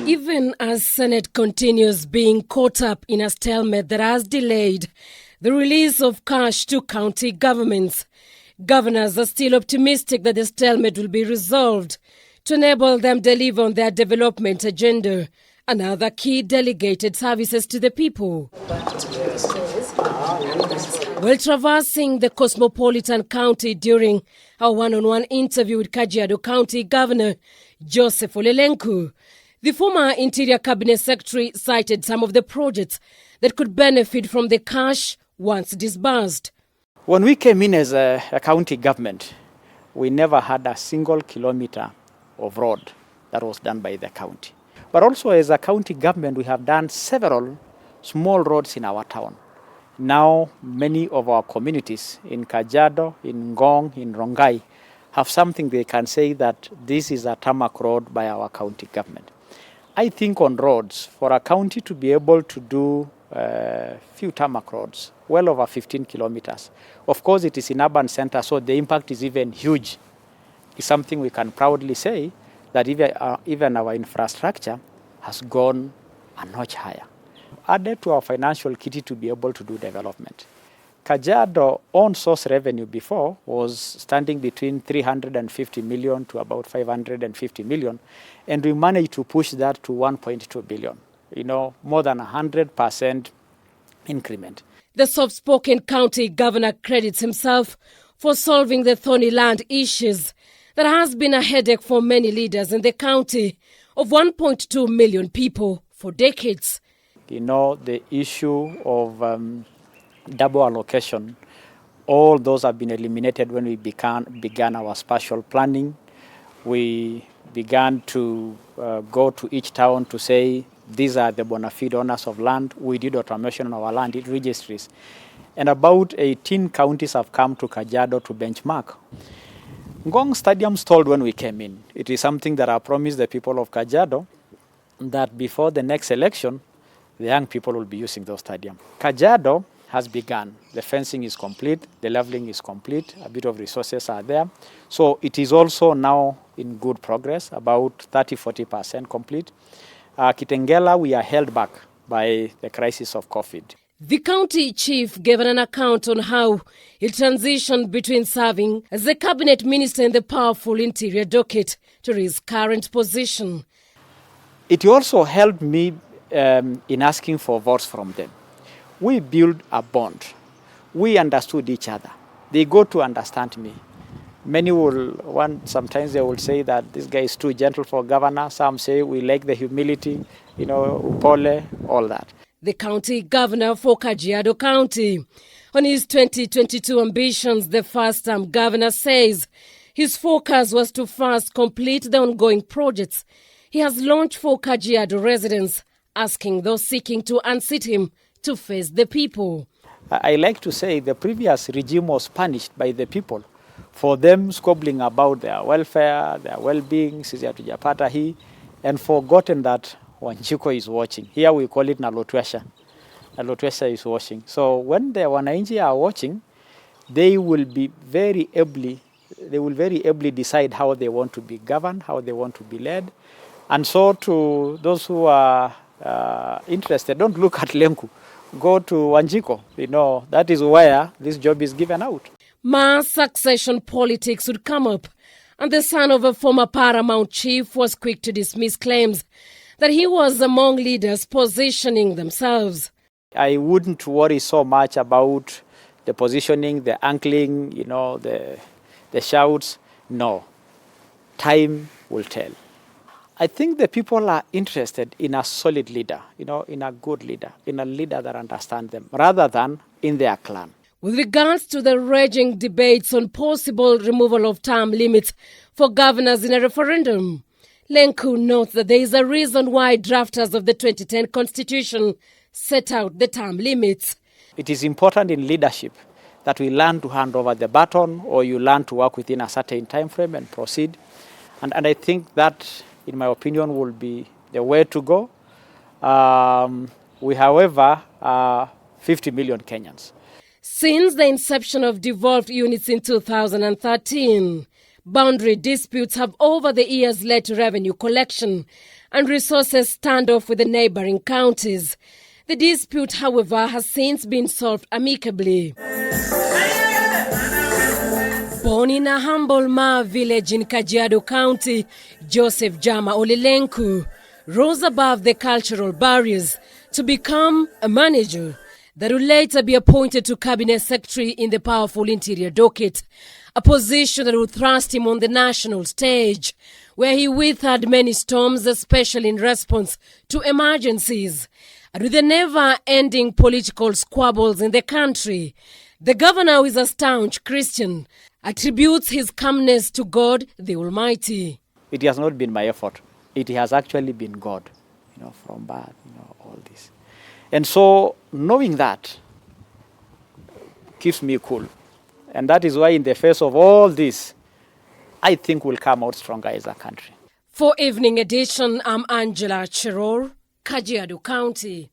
Even as Senate continues being caught up in a stalemate that has delayed the release of cash to county governments, governors are still optimistic that the stalemate will be resolved to enable them deliver on their development agenda and other key delegated services to the people. While traversing the cosmopolitan county during a one-on-one interview with Kajiado County Governor Joseph Ole Lenku, the former Interior Cabinet Secretary cited some of the projects that could benefit from the cash once disbursed. When we came in as a county government, we never had a single kilometer of road that was done by the county. But also as a county government, we have done several small roads in our town. Now, many of our communities in Kajiado, in Ngong, in Rongai, have something they can say that this is a tarmac road by our county government. I think on roads, for a county to be able to do few tarmac roads, well over 15 kilometers, of course it is in urban center, so the impact is even huge. It's something we can proudly say that even our infrastructure has gone a notch higher. Added to our financial kitty to be able to do development. Kajiado own source revenue before was standing between 350 million to about 550 million, and we managed to push that to 1.2 billion. More than 100% increment. The soft-spoken county governor credits himself for solving the thorny land issues that has been a headache for many leaders in the county of 1.2 million people for decades. The issue of double allocation, all those have been eliminated when we began our spatial planning. We began to go to each town to say, these are the bona fide owners of land. We did automation on our land registries. And about 18 counties have come to Kajiado to benchmark. Ngong Stadium stalled when we came in. It is something that I promised the people of Kajiado that before the next election, the young people will be using those stadiums. Kajiado has begun. The fencing is complete, the leveling is complete, a bit of resources are there. So it is also now in good progress, about 30-40% complete. Kitengela, we are held back by the crisis of COVID. The county chief gave an account on how he transitioned between serving as the cabinet minister in the powerful interior docket to his current position. It also helped me in asking for votes from them. We built a bond. We understood each other. They got to understand me. Many sometimes they will say that this guy is too gentle for governor. Some say we like the humility, upole, all that. The county governor for Kajiado County. On his 2022 ambitions, the first-time governor says his focus was to first complete the ongoing projects he has launched for Kajiado residents, asking those seeking to unseat him to face the people. I like to say the previous regime was punished by the people for them squabbling about their welfare, their well-being, and forgotten that Wanjiko is watching. Here we call it Nalotwesha. Nalotwesha is watching. So when the Wananchi are watching, they will very ably decide how they want to be governed, how they want to be led. And so to those who are interested, don't look at Lenku. Go to Wanjiko. That is where this job is given out. Mass succession politics would come up, and the son of a former paramount chief was quick to dismiss claims that he was among leaders positioning themselves. I wouldn't worry so much about the positioning, the ankling, the shouts. No. Time will tell. I think the people are interested in a solid leader, in a good leader, in a leader that understands them, rather than in their clan. With regards to the raging debates on possible removal of term limits for governors in a referendum, Lenku notes that there is a reason why drafters of the 2010 Constitution set out the term limits. It is important in leadership that we learn to hand over the baton, or you learn to work within a certain time frame and proceed. And I think that, in my opinion, will be the way to go. We, however, are 50 million Kenyans. Since the inception of devolved units in 2013, Boundary disputes have over the years led to revenue collection and resources standoff with the neighboring counties. The dispute, however, has since been solved amicably. Born in a humble Maa village in Kajiado County, Joseph Ole Lenku rose above the cultural barriers to become a manager that would later be appointed to Cabinet Secretary in the powerful Interior Docket, a position that would thrust him on the national stage, where he withered many storms, especially in response to emergencies. And with the never-ending political squabbles in the country, the governor, who is a staunch Christian, attributes his calmness to God the Almighty. It has not been my effort. It has actually been God, from birth, all this. And so knowing that keeps me cool. And that is why in the face of all this, I think we'll come out stronger as a country. For Evening Edition, I'm Angela Cheror, Kajiado County.